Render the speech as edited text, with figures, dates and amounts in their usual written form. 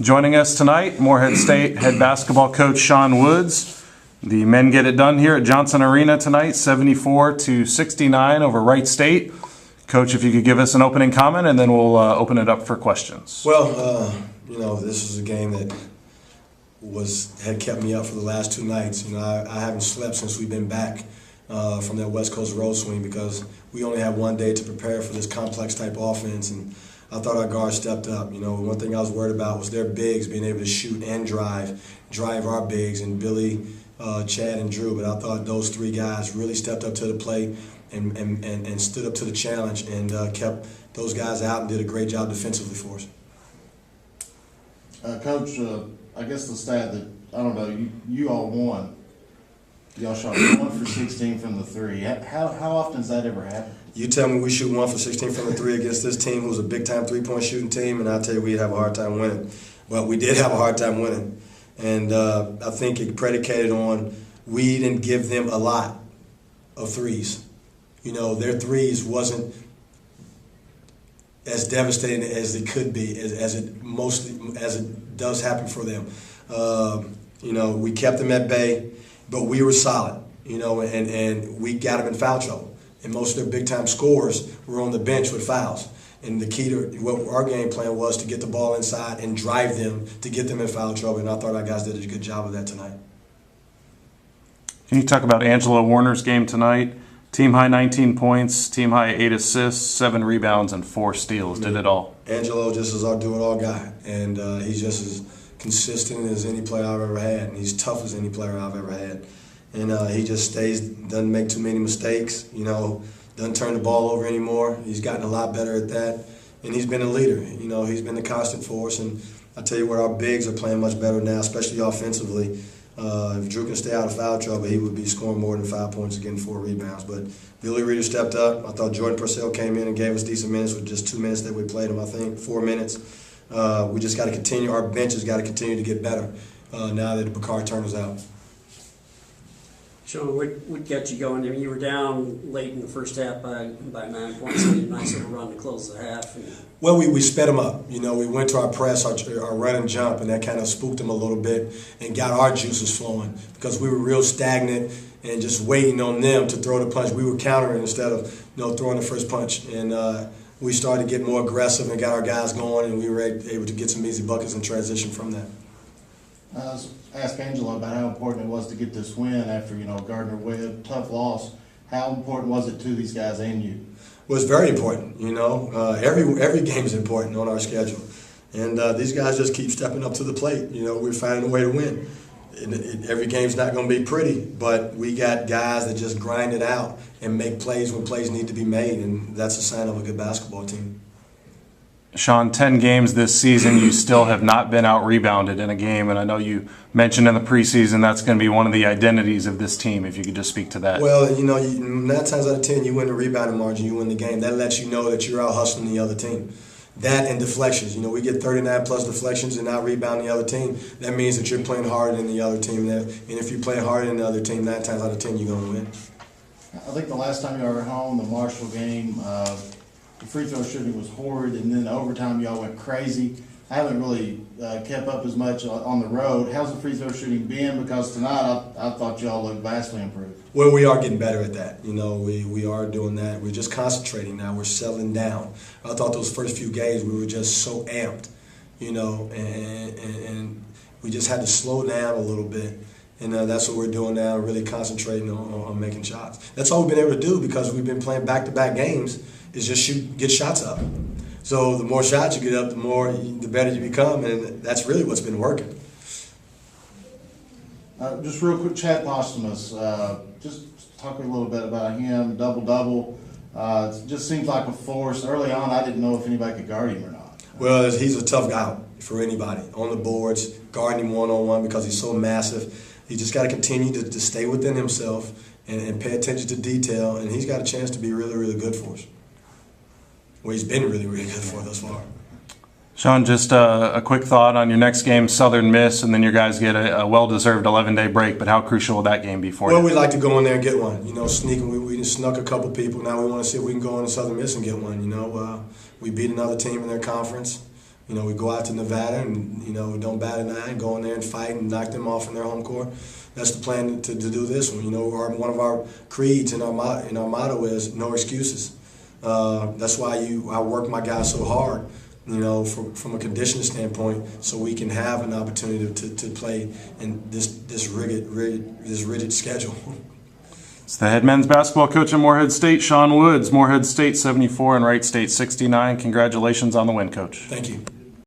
Joining us tonight, Morehead State head basketball coach Sean Woods. The men get it done here at Johnson Arena tonight, 74-69 over Wright State. Coach, if you could give us an opening comment, and then we'll open it up for questions. Well, this is a game that had kept me up for the last two nights. I haven't slept since we've been back from that West Coast road swing because we only had one day to prepare for this complex type offense, and I thought our guards stepped up. One thing I was worried about was their bigs being able to shoot and drive our bigs, and Billy, Chad, and Drew. But I thought those three guys really stepped up to the plate and stood up to the challenge and kept those guys out and did a great job defensively for us. Coach, I guess the stat that, I don't know, you all won. Y'all shot 1 for 16 from the three. How often does that ever happen? You tell me we shoot 1 for 16 from the three against this team who's a big-time three-point shooting team, and I'll tell you we'd have a hard time winning. Well, we did have a hard time winning. And I think it predicated on we didn't give them a lot of threes. Their threes wasn't as devastating as it could be, as it does happen for them. We kept them at bay, but we were solid, and we got them in foul trouble. And most of their big-time scorers were on the bench with fouls. And the key to what our game plan was to get the ball inside and drive them to get them in foul trouble. And I thought our guys did a good job of that tonight. Can you talk about Angelo Warner's game tonight? Team high 19 points, team high 8 assists, 7 rebounds, and 4 steals. Did it all. Angelo just is our do-it-all guy. And he's just as consistent as any player I've ever had. And he's tough as any player I've ever had. And he just doesn't make too many mistakes, doesn't turn the ball over anymore. He's gotten a lot better at that. And he's been a leader. He's been the constant for us. And I tell you what, our bigs are playing much better now, especially offensively. If Drew can stay out of foul trouble, he would be scoring more than 5 points and getting 4 rebounds. But Billy Reeder stepped up. I thought Jordan Purcell came in and gave us decent minutes with just 2 minutes that we played him, 4 minutes. We just got to continue. Our bench has got to continue to get better now that Bakar Turner's out. Sean, what got you going? I mean, you were down late in the first half by 9 points. So you had a nice little run to close the half. Well, we sped them up. We went to our press, our run and jump, and that kind of spooked them a little bit and got our juices flowing because we were real stagnant and just waiting on them to throw the punch. We were countering instead of throwing the first punch. And we started to get more aggressive and got our guys going, and we were able to get some easy buckets and transition from that. Ask Angelo about how important it was to get this win after, Gardner-Webb, tough loss. How important was it to these guys and you? Well, it's very important, Every game is important on our schedule. And these guys just keep stepping up to the plate. We're finding a way to win. Every game's not going to be pretty, but we got guys that just grind it out and make plays when plays need to be made, and that's a sign of a good basketball team. Sean, 10 games this season, you still have not been out-rebounded in a game, and I know you mentioned in the preseason that's going to be one of the identities of this team, if you could just speak to that. Well, 9 times out of 10, you win the rebounding margin, you win the game. That lets you know that you're out-hustling the other team. That and deflections. We get 39-plus deflections and out-rebound the other team. That means that you're playing harder than the other team. And if you play harder than the other team, 9 times out of 10, you're going to win. I think the last time you were at home, the Marshall game, the free throw shooting was horrid, and then overtime y'all went crazy. I haven't really kept up as much on the road. How's the free throw shooting been? Because tonight I thought y'all looked vastly improved. Well, we are getting better at that. We are doing that. We're just concentrating now. We're settling down. I thought those first few games we were just so amped, and we just had to slow down a little bit. And that's what we're doing now, really concentrating on making shots. That's all we've been able to do because we've been playing back-to-back games is just get shots up. So the more shots you get up, the better you become, and that's really what's been working. Just real quick, Chad Posthumus, just talk a little bit about him, double-double. It just seems like a force. Early on, I didn't know if anybody could guard him or not. Well, he's a tough guy for anybody. On the boards, guarding him one-on-one because he's so massive. He just got to continue to stay within himself and pay attention to detail, and he's got a chance to be really, really good for us. Well, he's been really, really good for us thus far. Sean, just a quick thought on your next game, Southern Miss, and then your guys get a well-deserved 11-day break, but how crucial will that game be for you? Well, we'd like to go in there and get one. Sneaking, we just snuck a couple people. Now we want to see if we can go into Southern Miss and get one. We beat another team in their conference. You know, we go out to Nevada and, you know, we don't bat an eye, go in there and fight and knock them off in their home court. That's the plan to do this one. You know, one of our creeds and our motto is no excuses. That's why I work my guys so hard, you know, from a conditioning standpoint, so we can have an opportunity to play in this rigid schedule. It's the head men's basketball coach at Morehead State, Sean Woods. Morehead State 74 and Wright State 69. Congratulations on the win, Coach. Thank you.